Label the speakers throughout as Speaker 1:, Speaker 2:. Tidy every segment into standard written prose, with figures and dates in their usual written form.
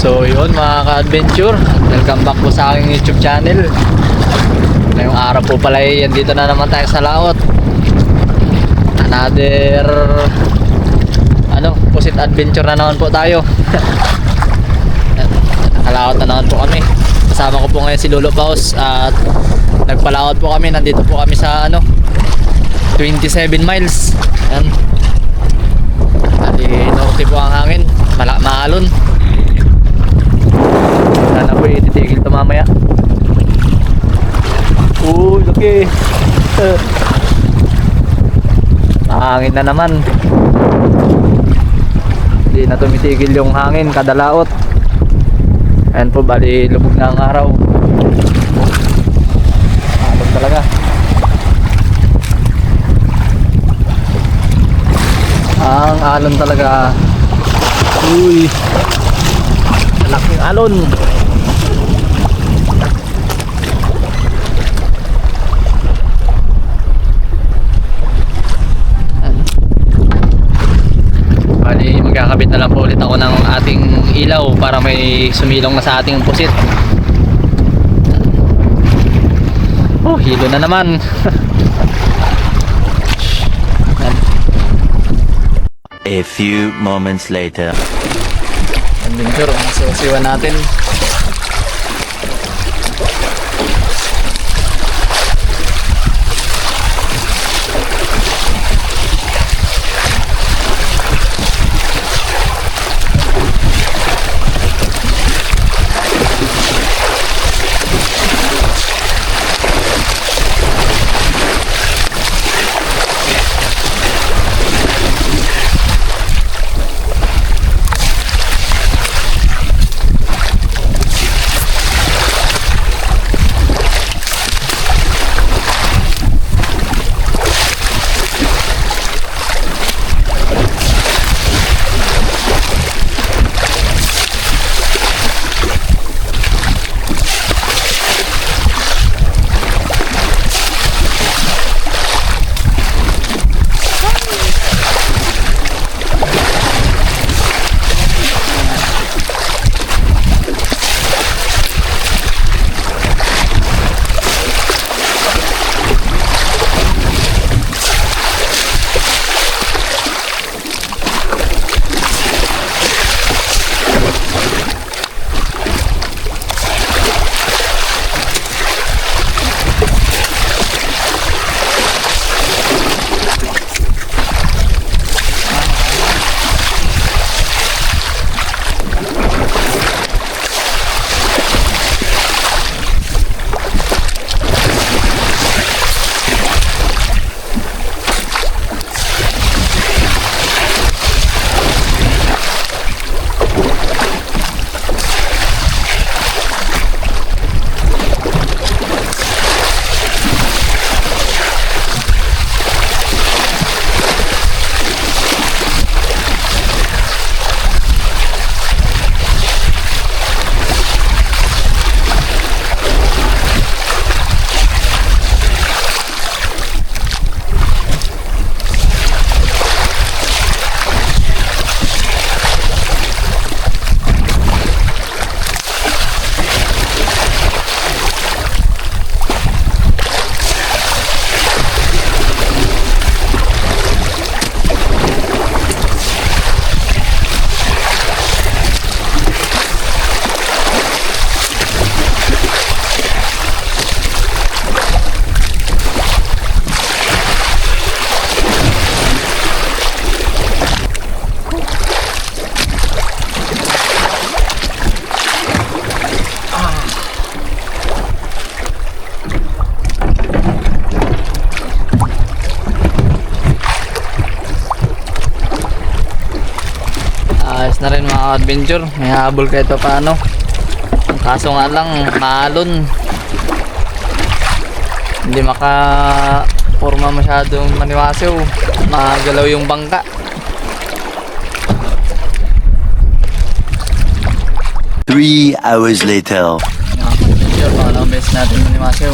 Speaker 1: So yun mga ka-adventure, welcome back po sa aking YouTube channel. Ngayong araw po pala dito na naman tayo sa laot. Another pusit adventure na naman po tayo. Nakalaot na naman po kami. Kasama ko po ngayon si Lolo Paus at nagpalaot po kami. Nandito po kami sa 27 miles. Ayan. Norte po ang hangin, maalon. Sana po ititigil ito mamaya. Laki. Mahangin na naman. Hindi na tumitigil yung hangin kada laot. Ayan po, bali lubog na ang araw. Maalon talaga. Ang alon talaga. Malaking alon. Bali magkakabit na lang po ulit ako ng ating ilaw para may sumilong na sa ating pusit. Hilo na naman.
Speaker 2: A few moments later.
Speaker 1: Adventure, masusiwan natin. Ayos na rin mga adventure. May habol kahit pa paano. Ang kaso nga lang maalon. Hindi maka-forma masyadong maniwasew. Magalaw yung bangka.
Speaker 2: 3 hours later.
Speaker 1: Mga adventure, mga beses natin maniwasew.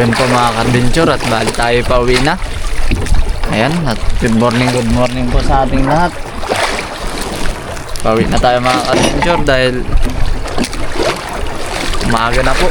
Speaker 1: yun po mga ka-adventure at bali tayo pa uwi na. Ayan, at good morning po sa ating lahat. Pauwi na tayo mga ka-adventure dahil umaga na po.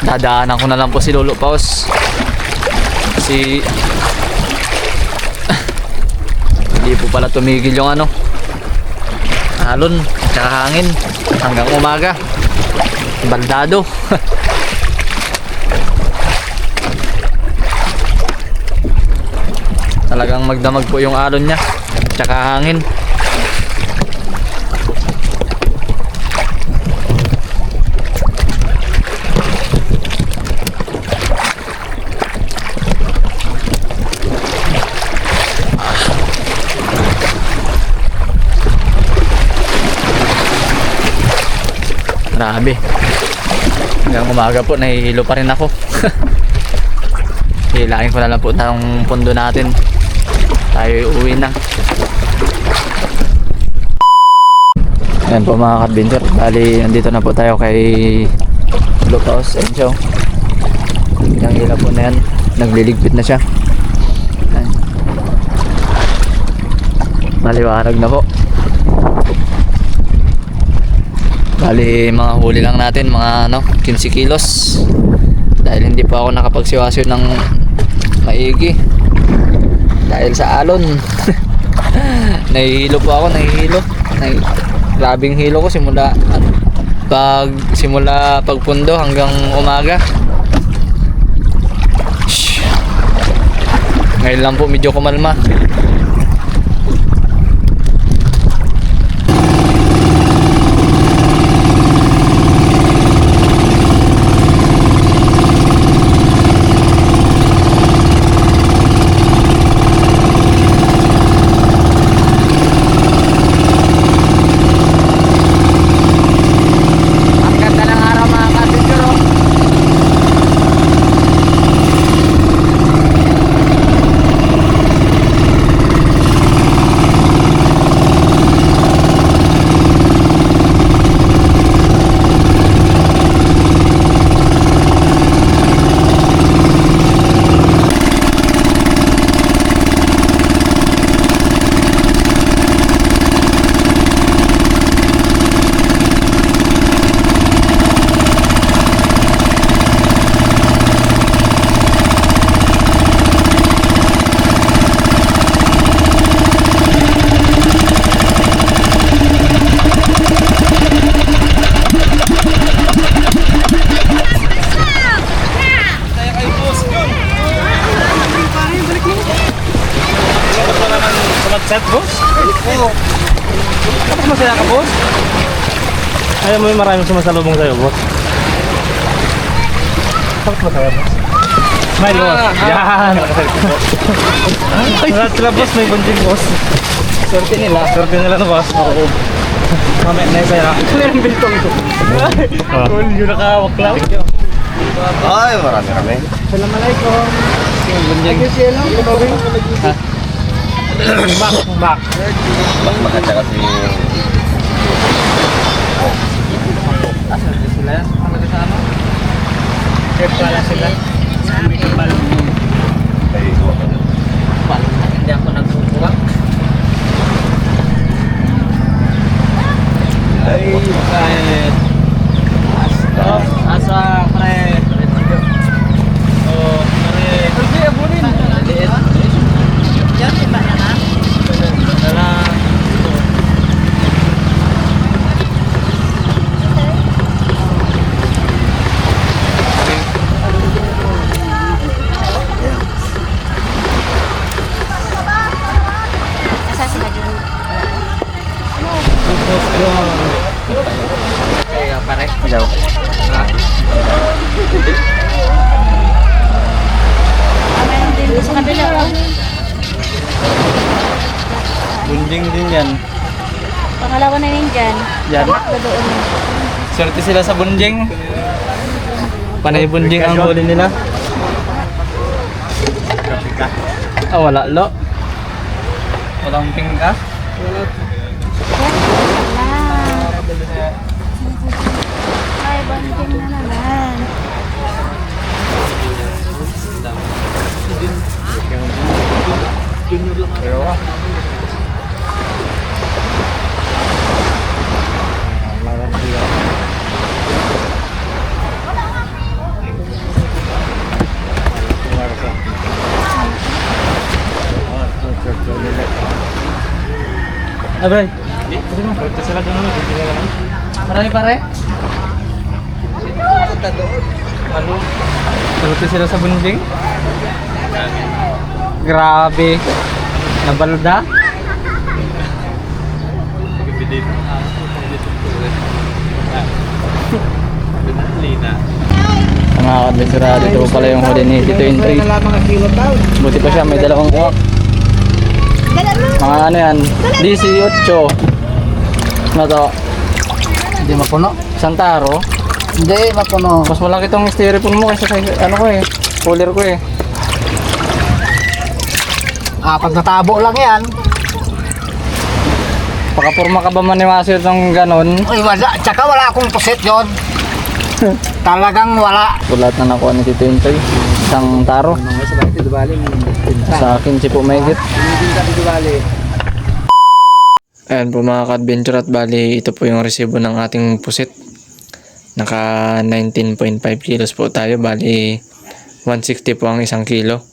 Speaker 1: Dadaanan ko na lang po si Lolo Paus. Kasi hindi po pala tumigil yung alon tsaka hangin hanggang umaga. Baldado. Talagang magdamag po yung alon niya tsaka hangin. Grabe. Hanggang umaga po nahihilo pa rin ako. Hilahin ko na lang po ng pundo natin. Tayo uwi na. Ayan po mga ka-adventure. Bali nandito na po tayo kay Lupaos Encho. Yung hila po na yan, nagliligpit na siya. Ayan. Maliwanag na po. Bali mga huli lang natin mga 15 kilos dahil hindi pa ako nakapagsiwasyo ng maigi dahil sa alon. Nahihilo po ako, grabing hilo ko simula pagpundo hanggang umaga. Ngayon lang po medyo kumalma.
Speaker 3: Set, boss? Oo. Tapos masaya ka, boss? Ayaw mo yung maraming sumasalubong sa'yo, boss? Tapos masaya, boss? Smile, boss. Yan! Lahat sila, boss. May bunjing, boss.
Speaker 1: Swerte nila.
Speaker 3: Swerte nila na, boss. Oo. Mamaya na yung sa'yo.
Speaker 1: Meron biltong ito.
Speaker 3: Cool, yung nakahawak lang.
Speaker 4: Ay, marami.
Speaker 1: Assalamualaikum. Yung bunjing. Ha?
Speaker 3: Back.
Speaker 4: Mas maganda kasi
Speaker 1: Swerte sila yan. Talaga sa
Speaker 3: Kaya pala sila.
Speaker 1: Hindi ako nagsusuwak.
Speaker 4: ay,
Speaker 1: Kahit asa pre.
Speaker 3: Oh, pare.
Speaker 1: Hindi, abunin. Liit. Yan, iba na na. Dala. Kaya pare.
Speaker 4: Ilaw.
Speaker 5: Meron din sa kabila.
Speaker 1: Bunjing din yan.
Speaker 5: Pangalawa na yun dyan.
Speaker 1: Yan.
Speaker 5: Tatlo doon.
Speaker 1: Swerte sila sa bunjing. Panay bunjing ang huli nila. Ah, wala lo. Walang pingka.
Speaker 5: Ay, banting na naman.
Speaker 3: Abay. Sige mo. Ito sila doon naman. Hindi ka lang.
Speaker 1: Marami pare?
Speaker 3: Ano? Ito sila sa bunding. Grabe. Nabalda.
Speaker 1: Mga kadbensyurado, ito pala yung huli ni Tito Entry. Buti pa siya, may dalawang uwak. Mga ano yan, 18. Ano to?
Speaker 6: Hindi mapuno.
Speaker 1: Santaro.
Speaker 6: Hindi mapuno.
Speaker 1: Mas malaki tong styrofoam mo kaysa sa ano ko eh. Cooler ko eh.
Speaker 6: Apat na tabo lang yan.
Speaker 1: Pakapurma ka ba maniwasir ng ganon?
Speaker 6: Uy, wala. Tsaka wala akong puset yun. Talagang wala.
Speaker 1: Ulat na nakuha ni Tito Entry. Isang taro. Sa akin si po mahigit. Ayan po mga ka-adventure at bali ito po yung resibo ng ating pusit. Naka 19.5 kilos po tayo. Bali 160 po ang isang kilo.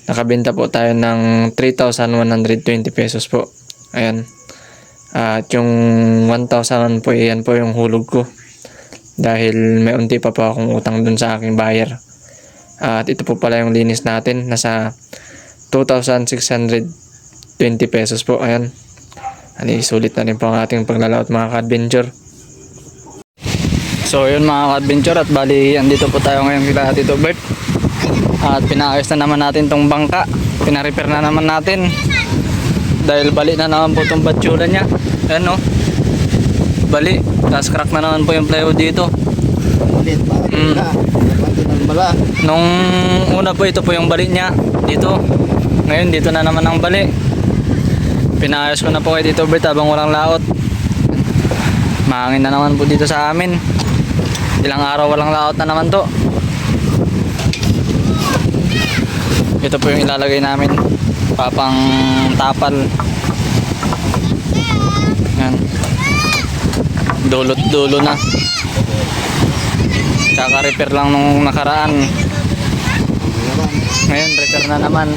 Speaker 1: Nakabenta po tayo ng 3,120 pesos po. Ayan. At yung 1,000 po, yan po yung hulog ko. Dahil may unti pa po akong utang dun sa aking buyer. At ito po pala yung linis natin. Nasa 2,620 pesos po. Ayan. Ani, sulit na rin po ang ating paglalaot mga ka-adventure. So yun mga ka-adventure at bali andito po tayo ngayon kila Tito Bert. At pinaayos na naman natin tong bangka. Pina-repair na naman natin. Dahil bali na naman po tong batsura niya. Ayan no. Bali. Tapos crack na naman po yung plywood dito. Nung una po ito po yung bali niya. Dito. Ngayon dito na naman ang bali. Pinaayos ko na po kay Tito Bert habang walang laot. Mahangin na naman po dito sa amin. Ilang araw walang laot na naman to. Ito po yung ilalagay namin. Papang tapal. Yan. Dulot dulo na. Tsaka repair lang nung nakaraan. Ngayon repair na naman.